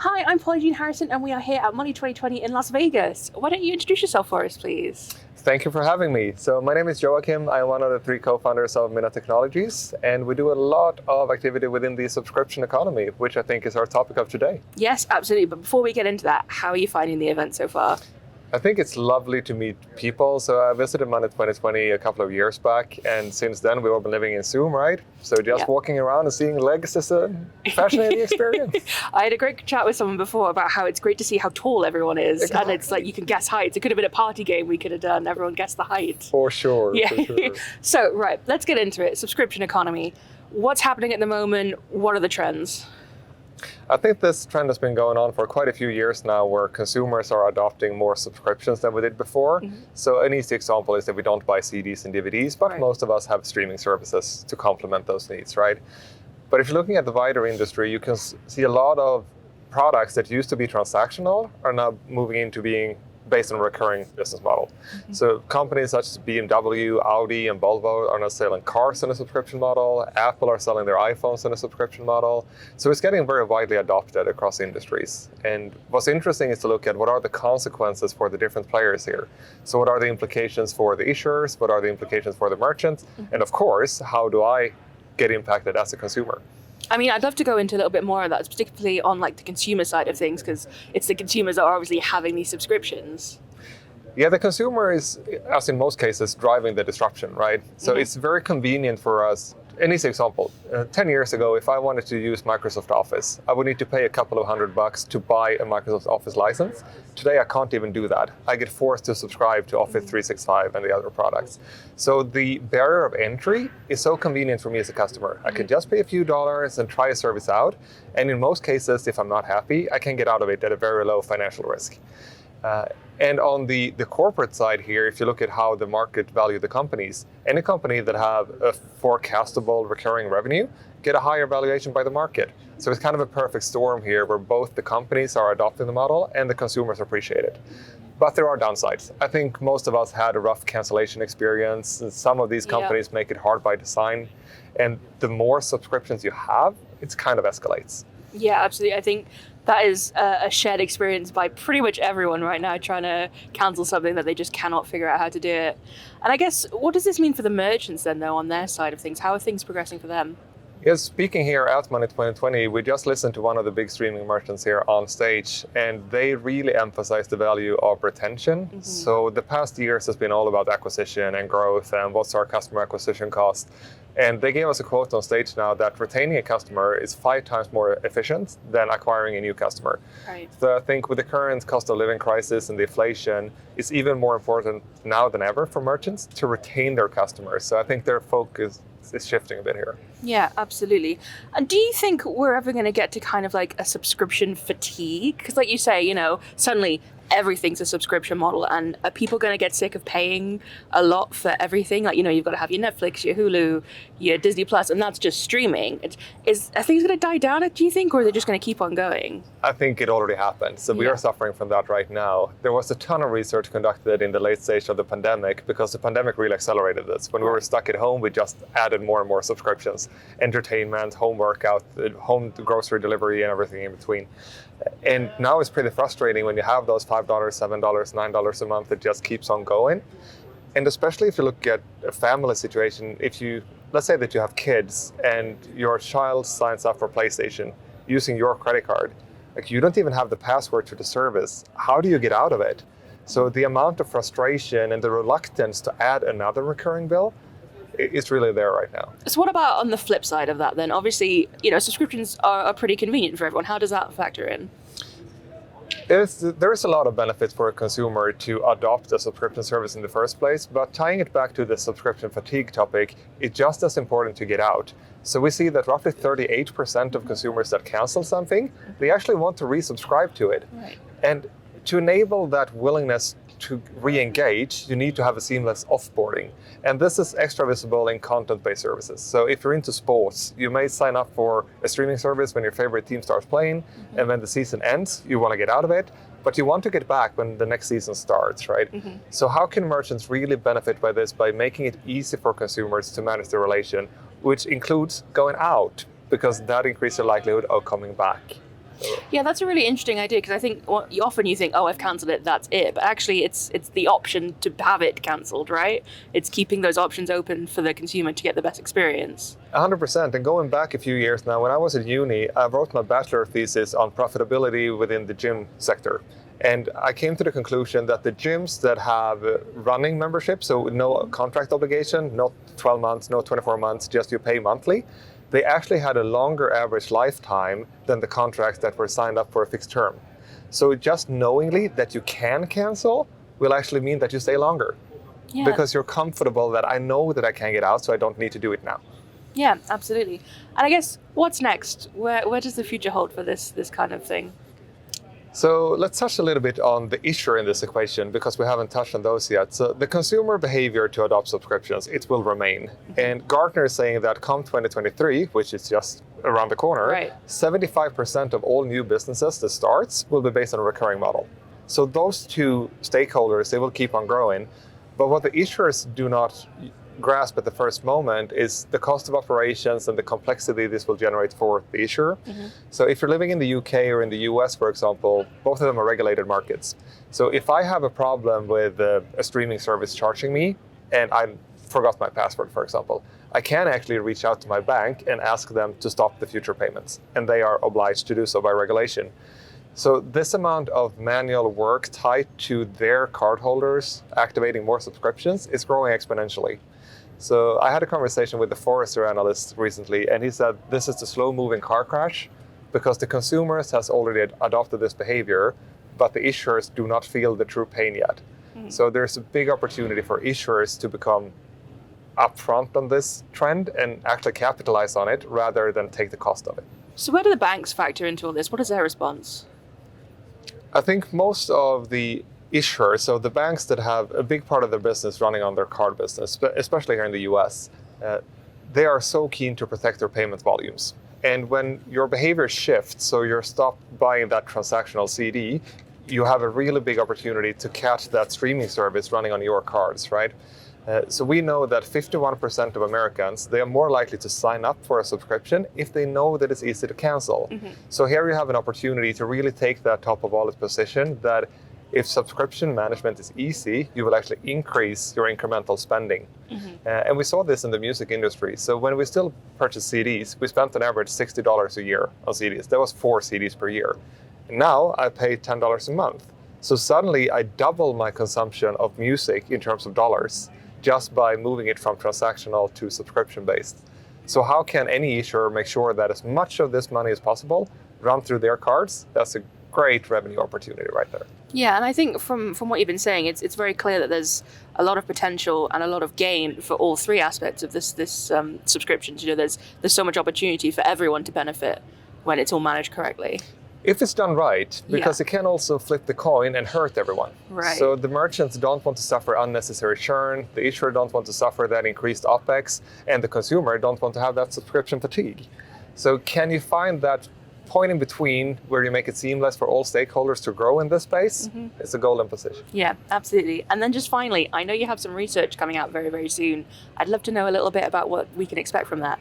Hi, I'm Paula Jean Harrison, and we are here at Money 2020 in Las Vegas. Why don't you introduce yourself for us, please? Thank you for having me. So my name is Joakim. I'm one of the 3 co-founders of Minna Technologies, and we do a lot of activity within the subscription economy, which I think is our topic of today. Yes, absolutely. But before we get into that, how are you finding the event so far? I think it's lovely to meet people. So I visited Money 2020 a couple of years back, and since then we've all been living in Zoom, right? So just walking around and seeing legs is a fascinating experience. I had a great chat with someone before about how it's great to see how tall everyone is. Exactly. And it's like you can guess heights. It could have been a party game we could have done. Everyone guessed the height. For sure. Yeah. For sure. So, right, let's get into it. Subscription economy. What's happening at the moment? What are the trends? I think this trend has been going on for quite a few years now, where consumers are adopting more subscriptions than we did before. Mm-hmm. So an easy example is that we don't buy CDs and DVDs, but most of us have streaming services to complement those needs, right? But if you're looking at the wider industry, you can see a lot of products that used to be transactional are now moving into being based on a recurring business model. Mm-hmm. So companies such as BMW, Audi, and Volvo are now selling cars in a subscription model. Apple are selling their iPhones in a subscription model. So it's getting very widely adopted across industries. And what's interesting is to look at what are the consequences for the different players here. So what are the implications for the issuers? What are the implications for the merchants? Mm-hmm. And of course, how do I get impacted as a consumer? I mean, I'd love to go into a little bit more of that, particularly on like the consumer side of things, because it's the consumers that are obviously having these subscriptions. Yeah, the consumer is, as in most cases, driving the disruption, right? So it's very convenient for us. An easy example, 10 years ago, if I wanted to use Microsoft Office, I would need to pay a couple of $100 to buy a Microsoft Office license. Today, I can't even do that. I get forced to subscribe to Office 365 and the other products. So the barrier of entry is so convenient for me as a customer. I can just pay a few dollars and try a service out. And in most cases, if I'm not happy, I can get out of it at a very low financial risk. And on the corporate side here, if you look at how the market value the companies, any company that have a forecastable recurring revenue get a higher valuation by the market. So it's kind of a perfect storm here where both the companies are adopting the model and the consumers appreciate it. But there are downsides. I think most of us had a rough cancellation experience. And some of these companies make it hard by design. And the more subscriptions you have, it kind of escalates. Yeah, absolutely. I think that is a shared experience by pretty much everyone right now trying to cancel something that they just cannot figure out how to do it. And I guess, what does this mean for the merchants then, though, on their side of things? How are things progressing for them? Yes, speaking here at Money 2020, we just listened to one of the big streaming merchants here on stage, and they really emphasize the value of retention. Mm-hmm. So the past years has been all about acquisition and growth and what's our customer acquisition cost. And they gave us a quote on stage now that retaining a customer is 5 times more efficient than acquiring a new customer. Right. So I think with the current cost of living crisis and the inflation, it's even more important now than ever for merchants to retain their customers. So I think their focus is shifting a bit here. Yeah, absolutely. And do you think we're ever going to get to kind of like a subscription fatigue? Because like you say, suddenly everything's a subscription model, and are people going to get sick of paying a lot for everything? Like, you've got to have your Netflix, your Hulu, your Disney Plus, and that's just streaming. Are things going to die down, do you think, or are they just going to keep on going? I think it already happened. So we are suffering from that right now. There was a ton of research conducted in the late stage of the pandemic because the pandemic really accelerated this. When we were stuck at home, we just added more and more subscriptions, entertainment, home workout, home grocery delivery, and everything in between. And now it's pretty frustrating when you have those $5, $7, $9 a month that just keeps on going. And especially if you look at a family situation, let's say that you have kids and your child signs up for PlayStation using your credit card. Like, you don't even have the password to the service. How do you get out of it? So the amount of frustration and the reluctance to add another recurring bill, it's really there right now. So what about on the flip side of that then? Obviously, subscriptions are pretty convenient for everyone. How does that factor in? There is a lot of benefits for a consumer to adopt a subscription service in the first place, but tying it back to the subscription fatigue topic, it's just as important to get out. So we see that roughly 38% of consumers that cancel something, they actually want to resubscribe to it. Right. And to enable that willingness to re-engage, you need to have a seamless offboarding. And this is extra visible in content-based services. So if you're into sports, you may sign up for a streaming service when your favorite team starts playing, and when the season ends, you want to get out of it, but you want to get back when the next season starts, right? Mm-hmm. So how can merchants really benefit by this? By making it easy for consumers to manage their relation, which includes going out, because that increases the likelihood of coming back. Yeah, that's a really interesting idea because I think often you think, oh, I've cancelled it, that's it. But actually, it's the option to have it cancelled, right? It's keeping those options open for the consumer to get the best experience. 100%. And going back a few years now, when I was at uni, I wrote my bachelor thesis on profitability within the gym sector. And I came to the conclusion that the gyms that have running membership, so no contract obligation, not 12 months, no 24 months, just you pay monthly, they actually had a longer average lifetime than the contracts that were signed up for a fixed term. So just knowingly that you can cancel will actually mean that you stay longer. Yeah. Because you're comfortable that I know that I can get out, so I don't need to do it now. Yeah, absolutely. And I guess, what's next? Where does the future hold for this kind of thing? So let's touch a little bit on the issuer in this equation because we haven't touched on those yet. So the consumer behavior to adopt subscriptions, it will remain. And Gartner is saying that come 2023, which is just around the corner, Right. 75% of all new businesses that starts will be based on a recurring model. So those two stakeholders, they will keep on growing. But what the issuers do not grasp at the first moment is the cost of operations and the complexity this will generate for the issuer. So if you're living in the UK or in the US, for example, both of them are regulated markets. So if I have a problem with a streaming service charging me and I forgot my password, for example, I can actually reach out to my bank and ask them to stop the future payments. And they are obliged to do so by regulation. So this amount of manual work tied to their cardholders activating more subscriptions is growing exponentially. So I had a conversation with the Forrester analyst recently, and he said this is the slow-moving car crash because the consumers has already adopted this behavior, but the issuers do not feel the true pain yet. So there's a big opportunity for issuers to become upfront on this trend and actually capitalize on it rather than take the cost of it. So where do the banks factor into all this? What is their response? I think most of the issuers, so the banks that have a big part of their business running on their card business, especially here in the US, they are so keen to protect their payment volumes. And when your behavior shifts, so you're stopped buying that transactional CD, you have a really big opportunity to catch that streaming service running on your cards, right? So we know that 51% of Americans, they are more likely to sign up for a subscription if they know that it's easy to cancel. So here you have an opportunity to really take that top of wallet position that if subscription management is easy, you will actually increase your incremental spending. And we saw this in the music industry. So when we still purchase CDs, we spent on average $60 a year on CDs. That was 4 CDs per year. Now I pay $10 a month. So suddenly I double my consumption of music in terms of dollars just by moving it from transactional to subscription-based. So how can any issuer make sure that as much of this money as possible run through their cards? That's a great revenue opportunity right there. Yeah, and I think from what you've been saying, it's very clear that there's a lot of potential and a lot of gain for all three aspects of this subscription. You know, there's so much opportunity for everyone to benefit when it's all managed correctly. If it's done right, because it can also flip the coin and hurt everyone. Right. So the merchants don't want to suffer unnecessary churn, the issuer don't want to suffer that increased OpEx, and the consumer don't want to have that subscription fatigue. So can you find that point in between where you make it seamless for all stakeholders to grow in this space? It's a golden position. Yeah, absolutely. And then just finally, I know you have some research coming out very, very soon. I'd love to know a little bit about what we can expect from that.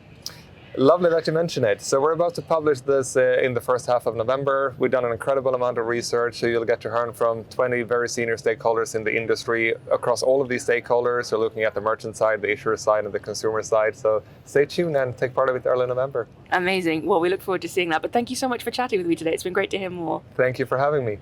Lovely that you mentioned it. So we're about to publish this in the first half of November. We've done an incredible amount of research, so you'll get to learn from 20 very senior stakeholders in the industry. Across all of these stakeholders, we're looking at the merchant side, the issuer side, and the consumer side. So stay tuned and take part of it early November. Amazing. Well, we look forward to seeing that. But thank you so much for chatting with me today. It's been great to hear more. Thank you for having me.